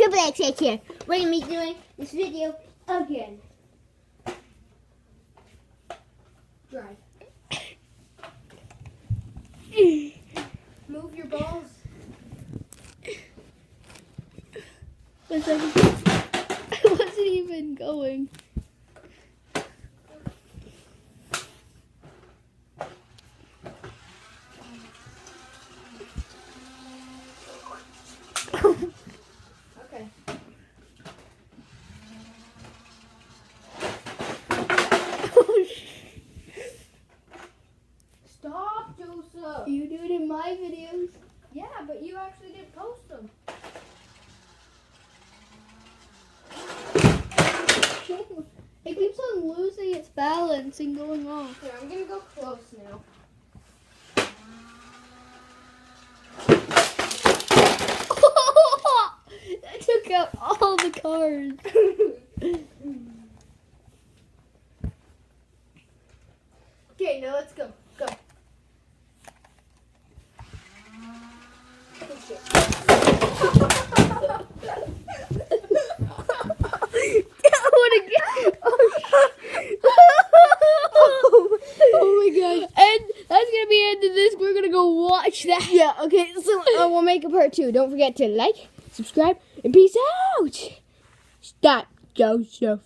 DoubleTG here. We're going to be doing this video again. Drive. Move your balls. 1 second. I wasn't even going. Okay. Stop, Joseph. You do it in my videos. Yeah, but you actually didn't post them. It keeps on losing its balance and going off. Here, I'm going to go close now. That took out all the cards. Okay, now let's go. Go. Oh, shit. Oh my gosh. And that's going to be the end of this. We're going to go watch that. Yeah, okay, so we'll make a part 2. Don't forget to like, subscribe, and peace out. Stop, Joseph.